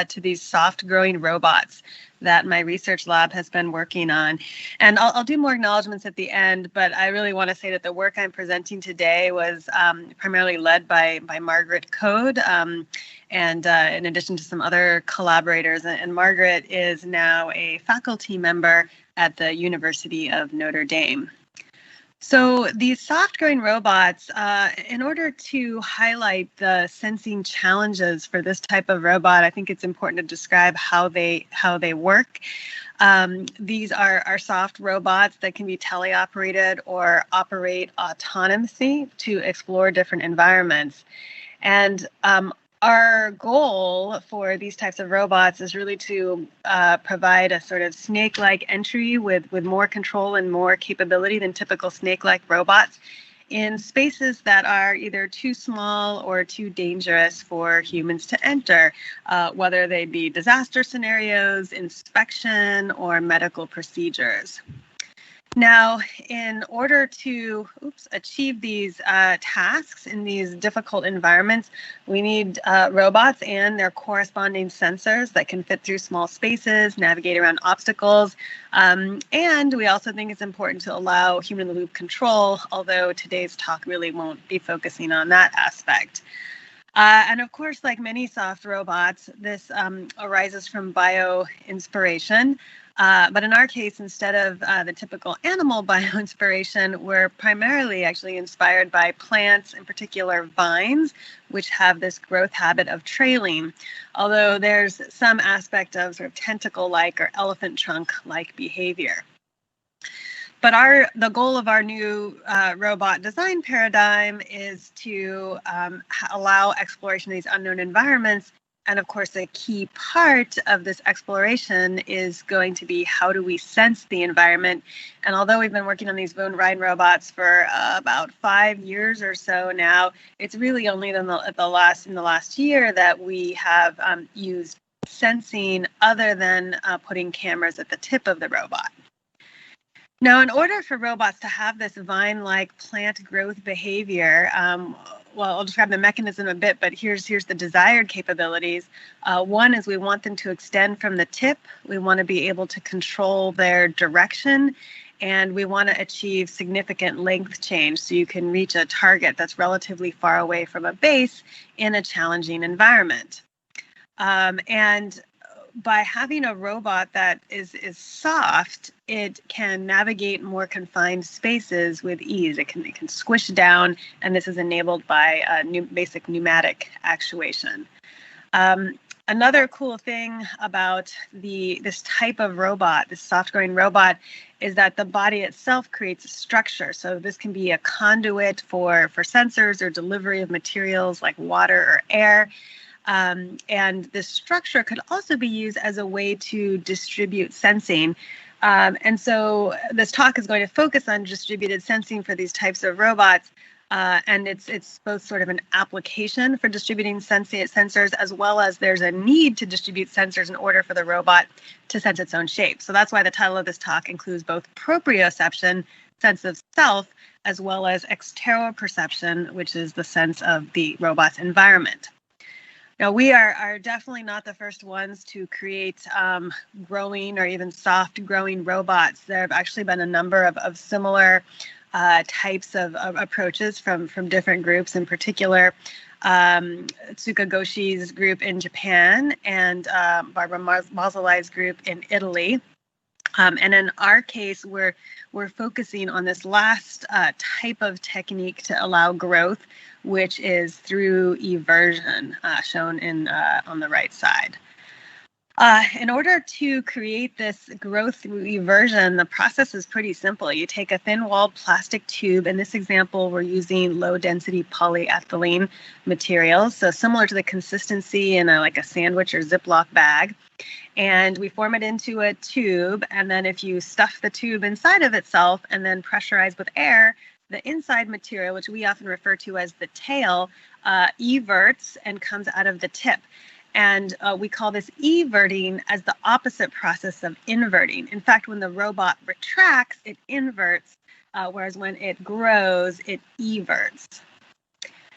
to these soft-growing robots that my research lab has been working on. And I'll do more acknowledgments at the end, but I really want to say that the work I'm presenting today was primarily led by Margaret Code, and in addition to some other collaborators. And Margaret is now a faculty member at the University of Notre Dame. So these soft-growing robots, in order to highlight the sensing challenges for this type of robot, I think it's important to describe how they work. These are soft robots that can be teleoperated or operate autonomously to explore different environments. And our goal for these types of robots is really to provide a sort of snake-like entry with more control and more capability than typical snake-like robots in spaces that are either too small or too dangerous for humans to enter, whether they be disaster scenarios, inspection, or medical procedures. Now, in order to achieve these tasks in these difficult environments, we need robots and their corresponding sensors that can fit through small spaces, navigate around obstacles, and we also think it's important to allow human-in-the-loop control, although today's talk really won't be focusing on that aspect. And of course, like many soft robots, this arises from bio-inspiration. But in our case, instead of the typical animal bio-inspiration, we're primarily actually inspired by plants, in particular vines, which have this growth habit of trailing, although there's some aspect of sort of tentacle-like or elephant trunk-like behavior. But the goal of our new robot design paradigm is to allow exploration of these unknown environments. And of course, a key part of this exploration is going to be how do we sense the environment. And although we've been working on these bone riding robots for about 5 years or so now, it's really only in the last year that we have used sensing other than putting cameras at the tip of the robot. Now, in order for robots to have this vine-like plant growth behavior, well, I'll describe the mechanism a bit, but here's the desired capabilities. One is we want them to extend from the tip. We want to be able to control their direction, and we want to achieve significant length change so you can reach a target that's relatively far away from a base in a challenging environment. And by having a robot that is soft, it can navigate more confined spaces with ease. It can squish down, and this is enabled by basic pneumatic actuation. Another cool thing about this type of robot, this soft-growing robot, is that the body itself creates a structure. So this can be a conduit for sensors or delivery of materials like water or air. And this structure could also be used as a way to distribute sensing. And so this talk is going to focus on distributed sensing for these types of robots. And it's both sort of an application for distributing sensors, as well as there's a need to distribute sensors in order for the robot to sense its own shape. So that's why the title of this talk includes both proprioception, sense of self, as well as exteroperception, which is the sense of the robot's environment. Now, we are definitely not the first ones to create growing or even soft growing robots. There have actually been a number of similar types of approaches from different groups, in particular Tsukagoshi's group in Japan and Barbara Mazzolai's group in Italy. And in our case, we're focusing on this last type of technique to allow growth, which is through eversion, shown on the right side. In order to create this growth through eversion, the process is pretty simple. You take a thin-walled plastic tube. In this example, we're using low-density polyethylene materials, so similar to the consistency in like a sandwich or Ziploc bag. And we form it into a tube, and then if you stuff the tube inside of itself and then pressurize with air, the inside material, which we often refer to as the tail, everts and comes out of the tip. And we call this everting as the opposite process of inverting. In fact, when the robot retracts, it inverts, whereas when it grows, it everts.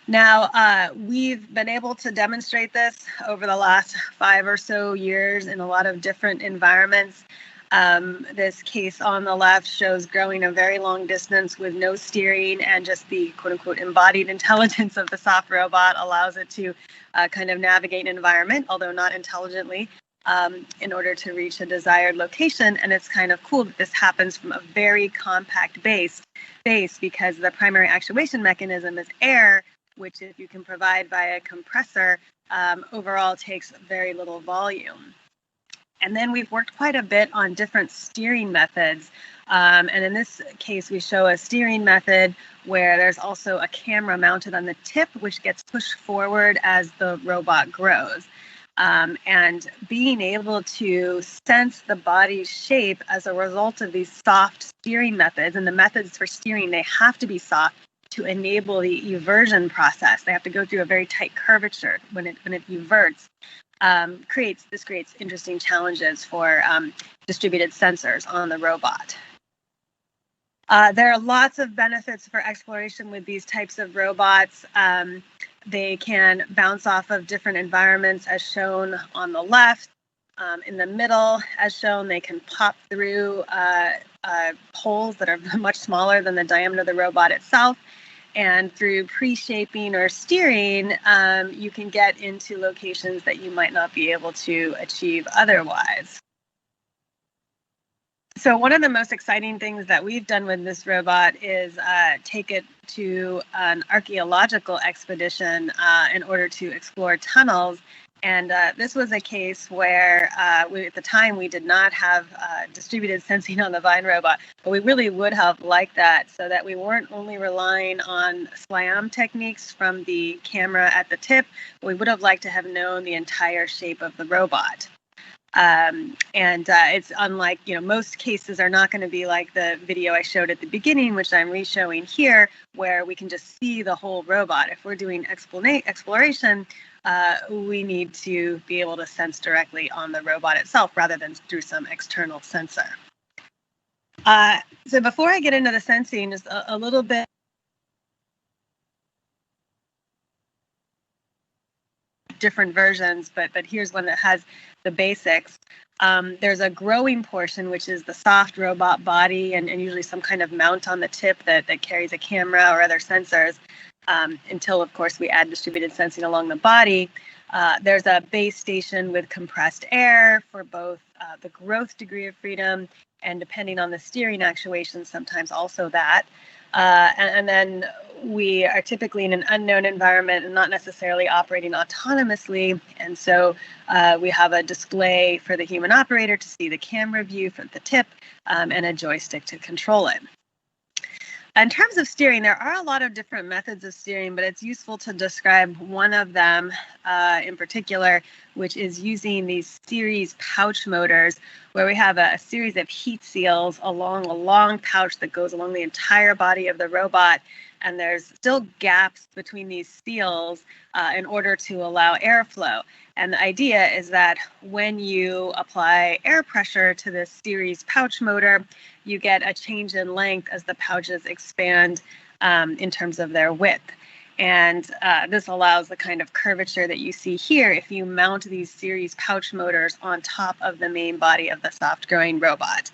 Now, we've been able to demonstrate this over the last 5 or so years in a lot of different environments. This case on the left shows growing a very long distance with no steering, and just the quote-unquote embodied intelligence of the soft robot allows it to kind of navigate an environment, although not intelligently, in order to reach a desired location. And it's kind of cool that this happens from a very compact base because the primary actuation mechanism is air, which if you can provide via a compressor, overall takes very little volume. And then we've worked quite a bit on different steering methods. And in this case, we show a steering method where there's also a camera mounted on the tip, which gets pushed forward as the robot grows. And being able to sense the body's shape as a result of these soft steering methods, and the methods for steering, they have to be soft to enable the eversion process. They have to go through a very tight curvature when it everts. Creates interesting challenges for distributed sensors on the robot. There are lots of benefits for exploration with these types of robots. They can bounce off of different environments as shown on the left. In the middle, as shown, they can pop through holes that are much smaller than the diameter of the robot itself. And through pre-shaping or steering, you can get into locations that you might not be able to achieve otherwise. So one of the most exciting things that we've done with this robot is take it to an archaeological expedition in order to explore tunnels. And this was a case where at the time we did not have distributed sensing on the Vine robot, but we really would have liked that so that we weren't only relying on SLAM techniques from the camera at the tip, but we would have liked to have known the entire shape of the robot. It's unlike, most cases are not going to be like the video I showed at the beginning, which I'm re-showing here, where we can just see the whole robot. If we're doing exploration, we need to be able to sense directly on the robot itself rather than through some external sensor. So before I get into the sensing, just a little bit different versions, but here's one that has the basics. There's a growing portion, which is the soft robot body and usually some kind of mount on the tip that carries a camera or other sensors. Until, of course, we add distributed sensing along the body. There's a base station with compressed air for both the growth degree of freedom and, depending on the steering actuation, sometimes also that. And then we are typically in an unknown environment and not necessarily operating autonomously. And so we have a display for the human operator to see the camera view for the tip and a joystick to control it. In terms of steering, there are a lot of different methods of steering, but it's useful to describe one of them in particular, which is using these series pouch motors, where we have a series of heat seals along a long pouch that goes along the entire body of the robot. And there's still gaps between these seals in order to allow airflow. And the idea is that when you apply air pressure to this series pouch motor, you get a change in length as the pouches expand in terms of their width. And this allows the kind of curvature that you see here if you mount these series pouch motors on top of the main body of the soft-growing robot.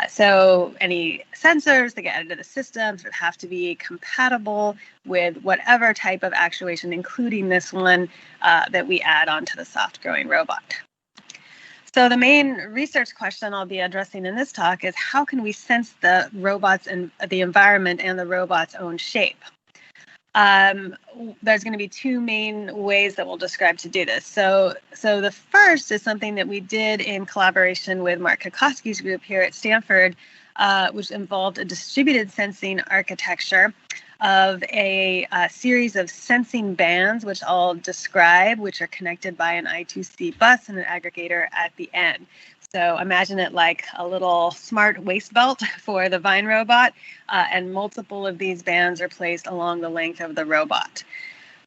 So any sensors that get added to the system sort of have to be compatible with whatever type of actuation, including this one that we add onto the soft-growing robot. So the main research question I'll be addressing in this talk is how can we sense the robots and the environment and the robot's own shape? There's going to be two main ways that we'll describe to do this. So the first is something that we did in collaboration with Mark Kokoski's group here at Stanford, which involved a distributed sensing architecture of a series of sensing bands, which I'll describe, which are connected by an I2C bus and an aggregator at the end. So imagine it like a little smart waist belt for the Vine robot, and multiple of these bands are placed along the length of the robot.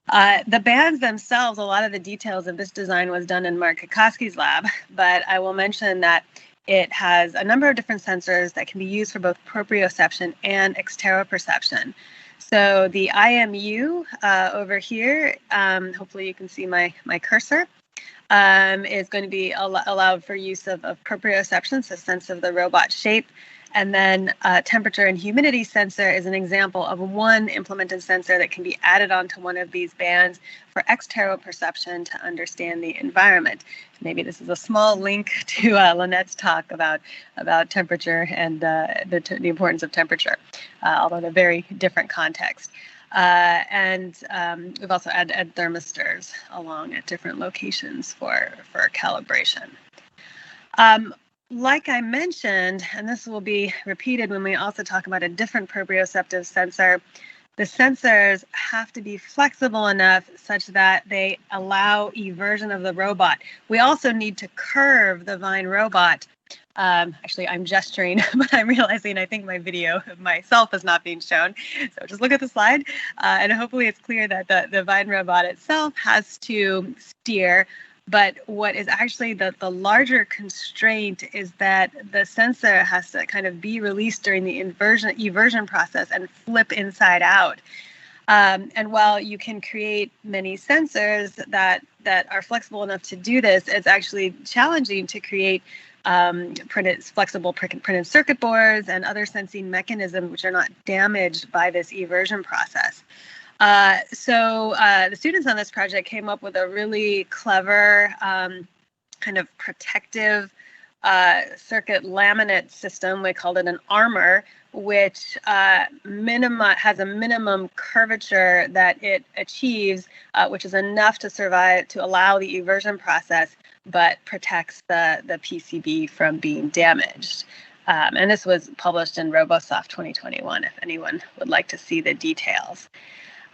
The bands themselves, a lot of the details of this design was done in Mark Kokoski's lab, but I will mention that it has a number of different sensors that can be used for both proprioception and exteroperception. So the IMU over here, hopefully you can see my cursor, is going to be allowed for use of proprioception, so sense of the robot shape. And then temperature and humidity sensor is an example of one implemented sensor that can be added onto one of these bands for exteroperception to understand the environment. Maybe this is a small link to Lynette's talk about temperature and the importance of temperature, although in a very different context. And we've also added thermistors along at different locations for calibration. Like I mentioned, and this will be repeated when we also talk about a different proprioceptive sensor, the sensors have to be flexible enough such that they allow eversion of the robot. We also need to curve the Vine robot. Actually, I'm gesturing, but I'm realizing I think my video of myself is not being shown. So just look at the slide, and hopefully it's clear that the Vine robot itself has to steer. But what is actually the larger constraint is that the sensor has to kind of be released during the eversion process and flip inside out. And while you can create many sensors that are flexible enough to do this, it's actually challenging to create flexible printed circuit boards and other sensing mechanisms which are not damaged by this eversion process. So the students on this project came up with a really clever kind of protective circuit laminate system. We called it an armor, which has a minimum curvature that it achieves, which is enough to survive, to allow the eversion process, but protects the PCB from being damaged. And this was published in RoboSoft 2021, if anyone would like to see the details.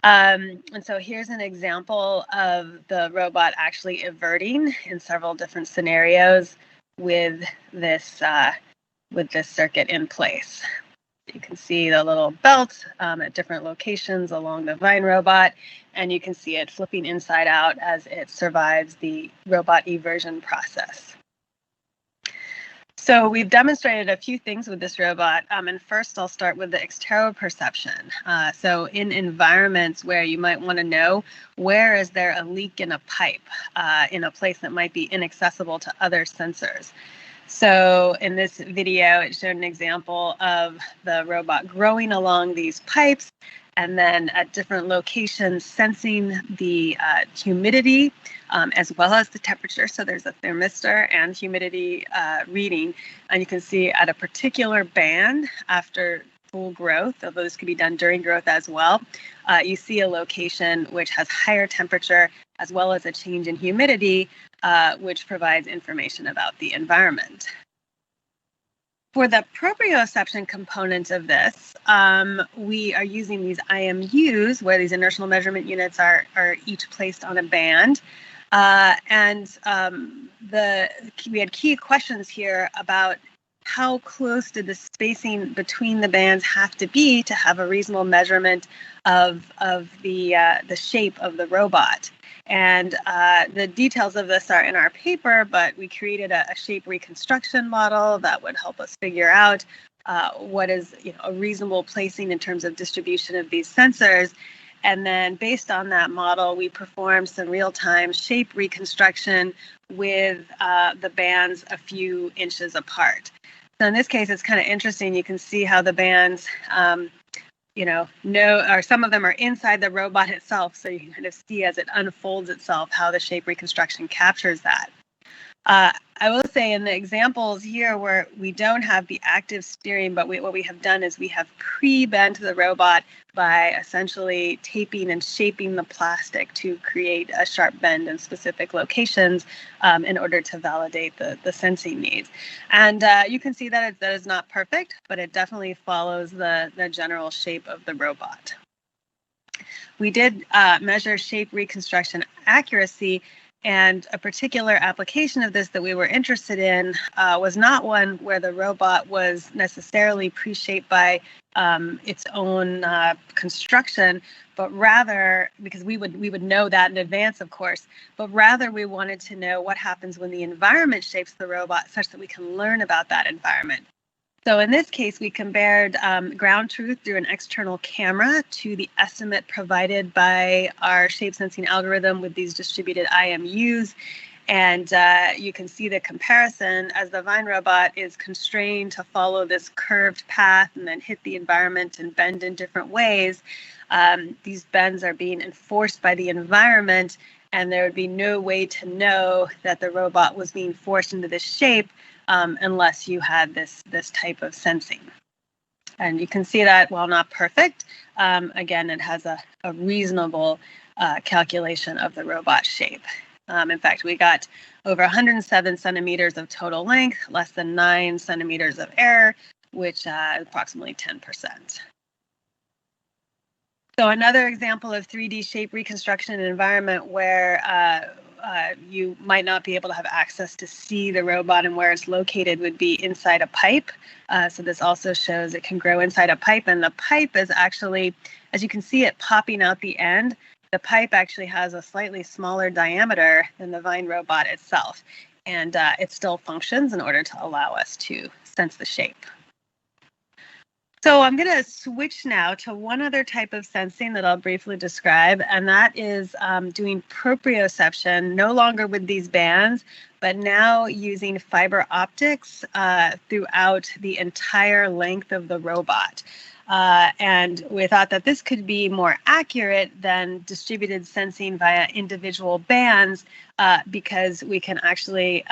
And so here's an example of the robot actually everting in several different scenarios with this circuit in place. You can see the little belt at different locations along the Vine robot, and you can see it flipping inside out as it survives the robot eversion process. So we've demonstrated a few things with this robot, and first I'll start with the exteroperception. So in environments where you might want to know where is there a leak in a pipe in a place that might be inaccessible to other sensors. So in this video, it showed an example of the robot growing along these pipes and then at different locations sensing the humidity as well as the temperature. So there's a thermistor and humidity reading, and you can see at a particular band after full growth, although this could be done during growth as well, you see a location which has higher temperature as well as a change in humidity, which provides information about the environment. For the proprioception component of this, we are using these IMUs, where these inertial measurement units are each placed on a band. We had key questions here about how close did the spacing between the bands have to be to have a reasonable measurement of the shape of the robot. And the details of this are in our paper, but we created a shape reconstruction model that would help us figure out what is a reasonable placing in terms of distribution of these sensors. And then based on that model, we performed some real-time shape reconstruction with the bands a few inches apart. So in this case, it's kind of interesting. You can see how the bands or some of them are inside the robot itself, so you can kind of see as it unfolds itself how the shape reconstruction captures that. I will say in the examples here where we don't have the active steering, but what we have done is we have pre-bent the robot by essentially taping and shaping the plastic to create a sharp bend in specific locations in order to validate the sensing needs. And you can see that that is not perfect, but it definitely follows the general shape of the robot. We did measure shape reconstruction accuracy, and a particular application of this that we were interested in was not one where the robot was necessarily pre-shaped by its own construction, but rather, because we would know that in advance, of course, but rather we wanted to know what happens when the environment shapes the robot such that we can learn about that environment. So in this case, we compared ground truth through an external camera to the estimate provided by our shape sensing algorithm with these distributed IMUs. And you can see the comparison as the Vine robot is constrained to follow this curved path and then hit the environment and bend in different ways. These bends are being enforced by the environment, and there would be no way to know that the robot was being forced into this shape unless you had this type of sensing. And you can see that while not perfect, again, it has a reasonable calculation of the robot shape. In fact, we got over 107 centimeters of total length, less than 9 centimeters of error, which is approximately 10%. So another example of 3D shape reconstruction in an environment where you might not be able to have access to see the robot and where it's located would be inside a pipe. So this also shows it can grow inside a pipe, and the pipe is actually, as you can see it popping out the end, the pipe actually has a slightly smaller diameter than the Vine robot itself, and it still functions in order to allow us to sense the shape. So I'm going to switch now to one other type of sensing that I'll briefly describe, and that is doing proprioception, no longer with these bands, but now using fiber optics throughout the entire length of the robot. And we thought that this could be more accurate than distributed sensing via individual bands because we can actually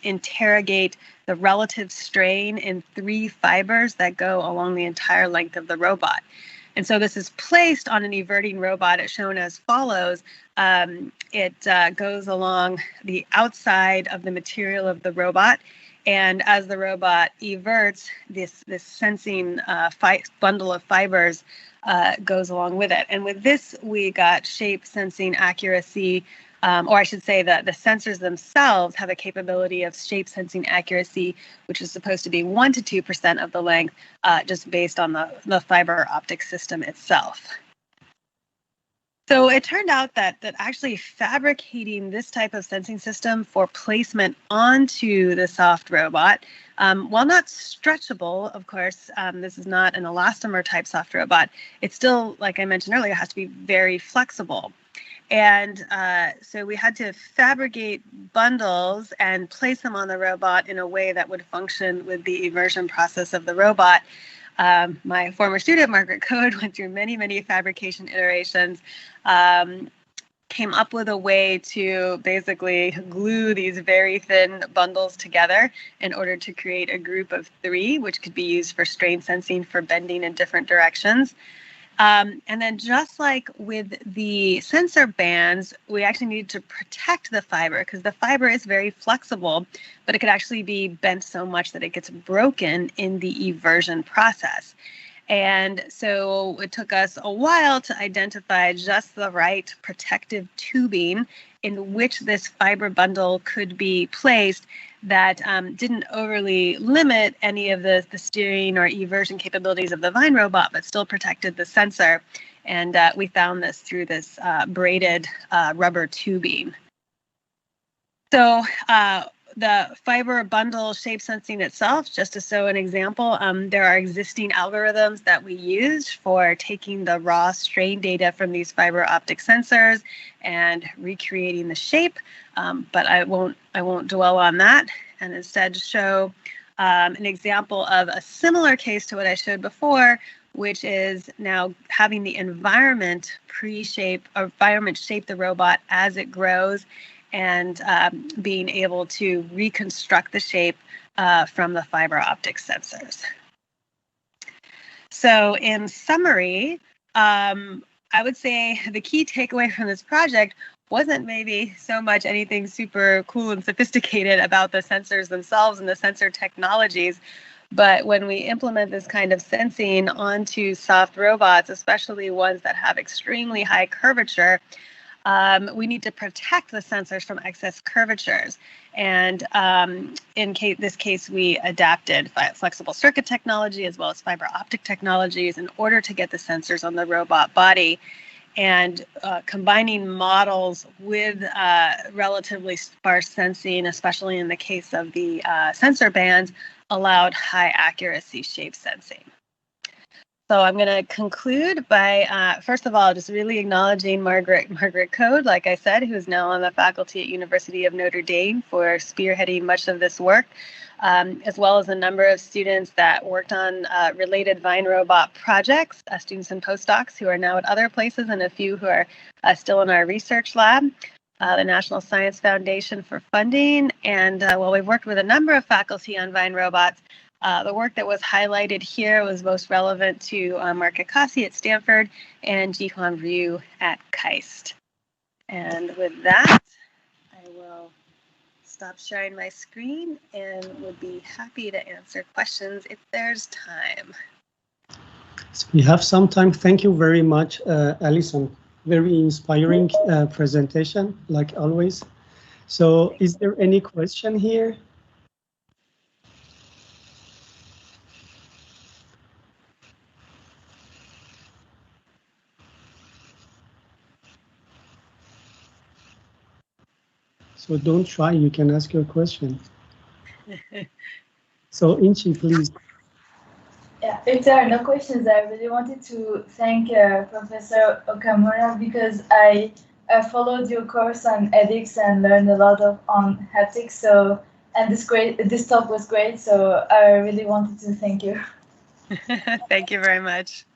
interrogate the relative strain in 3 fibers that go along the entire length of the robot. And so this is placed on an everting robot. It's shown as follows. It goes along the outside of the material of the robot. And as the robot everts, this sensing bundle of fibers goes along with it. And with this, we got shape sensing accuracy, or I should say that the sensors themselves have a capability of shape sensing accuracy, which is supposed to be 1 to 2% of the length, just based on the fiber optic system itself. So it turned out that actually fabricating this type of sensing system for placement onto the soft robot, while not stretchable, of course, this is not an elastomer type soft robot, it still, like I mentioned earlier, has to be very flexible. And so we had to fabricate bundles and place them on the robot in a way that would function with the immersion process of the robot. My former student, Margaret Code, went through many, many fabrication iterations, came up with a way to basically glue these very thin bundles together in order to create a group of 3, which could be used for strain sensing for bending in different directions. And then just like with the sensor bands, we actually needed to protect the fiber because the fiber is very flexible, but it could actually be bent so much that it gets broken in the eversion process. And so it took us a while to identify just the right protective tubing in which this fiber bundle could be placed that didn't overly limit any of the steering or eversion capabilities of the Vine robot, but still protected the sensor. And we found this through this braided rubber tubing. So the fiber bundle shape sensing itself, just to show an example, there are existing algorithms that we use for taking the raw strain data from these fiber optic sensors and recreating the shape, but I won't dwell on that, and instead show an example of a similar case to what I showed before, which is now having the environment shape the robot as it grows, and being able to reconstruct the shape from the fiber optic sensors. So in summary, I would say the key takeaway from this project wasn't maybe so much anything super cool and sophisticated about the sensors themselves and the sensor technologies, but when we implement this kind of sensing onto soft robots, especially ones that have extremely high curvature, we need to protect the sensors from excess curvatures. And in this case, we adapted flexible circuit technology as well as fiber optic technologies in order to get the sensors on the robot body. and combining models with relatively sparse sensing, especially in the case of the sensor bands, allowed high accuracy shape sensing. So I'm going to conclude by, first of all, just really acknowledging Margaret Code, like I said, who is now on the faculty at University of Notre Dame for spearheading much of this work, as well as a number of students that worked on related Vine robot projects, students and postdocs who are now at other places, and a few who are still in our research lab. The National Science Foundation for funding, and while we've worked with a number of faculty on Vine robots, the work that was highlighted here was most relevant to Mark Akasi at Stanford and Jihuan Ryu at KAIST. And with that, I will stop sharing my screen and would be happy to answer questions if there's time. So we have some time. Thank you very much, Allison. Very inspiring presentation, like always. So is there any question here? So don't try, you can ask your question. So Inchi, please. Yeah, if there are no questions, I really wanted to thank Professor Okamura because I followed your course on ethics and learned a lot on haptics. So, and this talk was great. So I really wanted to thank you. Thank you very much.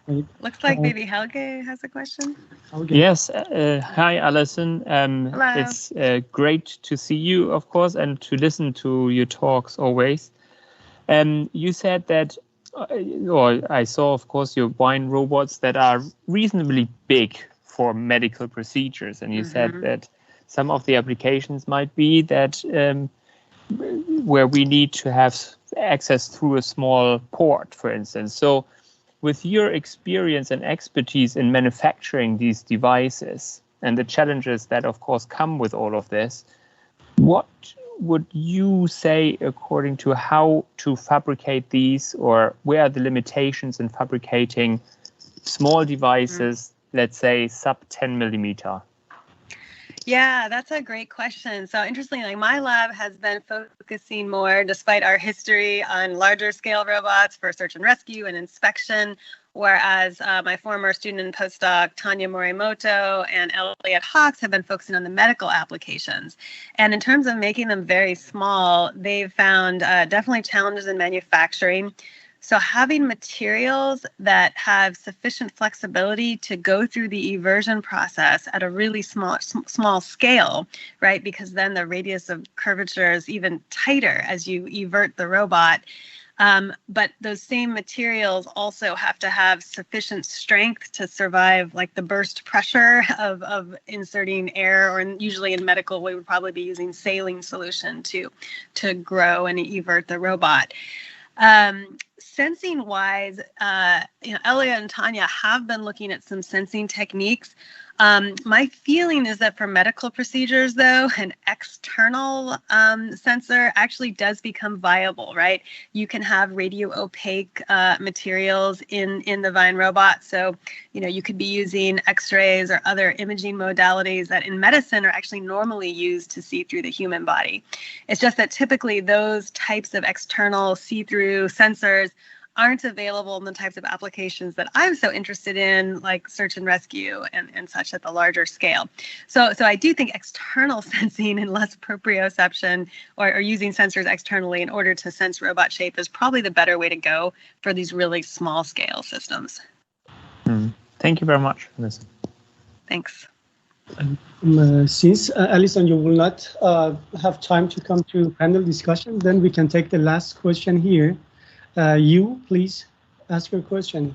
Great. Looks like maybe Helge has a question. Helge. Yes. Hi, Allison. Hello. It's great to see you, of course, and to listen to your talks always. You said that, or I saw, of course, your Vine robots that are reasonably big for medical procedures. And you said that some of the applications might be that where we need to have access through a small port, for instance. So with your experience and expertise in manufacturing these devices and the challenges that, of course, come with all of this, what would you say according to how to fabricate these, or where are the limitations in fabricating small devices, let's say sub 10 millimeter? Yeah, that's a great question. So interestingly, like my lab has been focusing more, despite our history, on larger scale robots for search and rescue and inspection, whereas my former student and postdoc, Tanya Morimoto and Elliot Hawks, have been focusing on the medical applications. And in terms of making them very small, they've found definitely challenges in manufacturing. So having materials that have sufficient flexibility to go through the eversion process at a really small scale, right? Because then the radius of curvature is even tighter as you evert the robot. But those same materials also have to have sufficient strength to survive like the burst pressure of inserting air, or usually in medical, we would probably be using saline solution to grow and evert the robot. Sensing wise, Elliot and Tanya have been looking at some sensing techniques. My feeling is that for medical procedures, though, an external sensor actually does become viable, right? You can have radio opaque materials in the Vine robot. So, you could be using X-rays or other imaging modalities that in medicine are actually normally used to see through the human body. It's just that typically those types of external see-through sensors aren't available in the types of applications that I'm so interested in, like search and rescue and such at the larger scale. So I do think external sensing and less proprioception or using sensors externally in order to sense robot shape is probably the better way to go for these really small scale systems. Thank you very much, Allison. Thanks. Since, Allison, you will not have time to come to panel discussion, then we can take the last question here. You, please ask your question.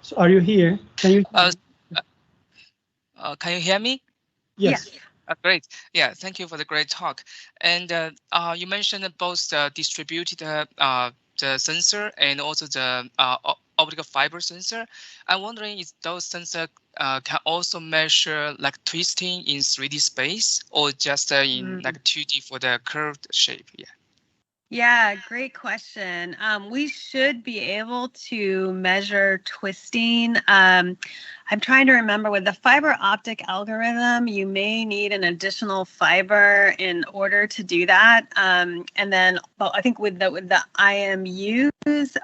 So are you here? Can you hear me? Yes. Great. Yeah, thank you for the great talk. And you mentioned both the distributed the sensor and also the optical fiber sensor. I'm wondering if those sensors can also measure like twisting in 3D space or just in like 2D for the curved shape. Yeah. Yeah, great question. We should be able to measure twisting. I'm trying to remember with the fiber optic algorithm, you may need an additional fiber in order to do that. And then, well, I think with the IMUs,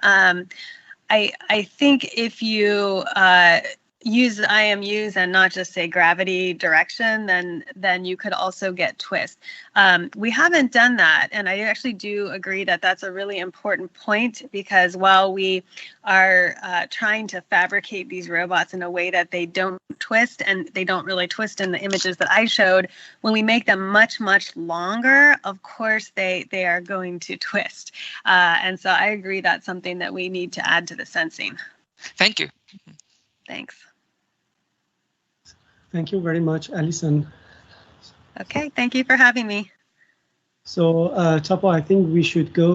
I think if you use IMUs and not just say gravity direction, then you could also get twist. We haven't done that, and I actually do agree that that's a really important point, because while we are trying to fabricate these robots in a way that they don't twist, and they don't really twist in the images that I showed, when we make them much longer, of course they are going to twist. And so I agree that's something that we need to add to the sensing. Thank you. Thanks. Thank you very much, Allison. Okay, thank you for having me. So, Tapo, I think we should go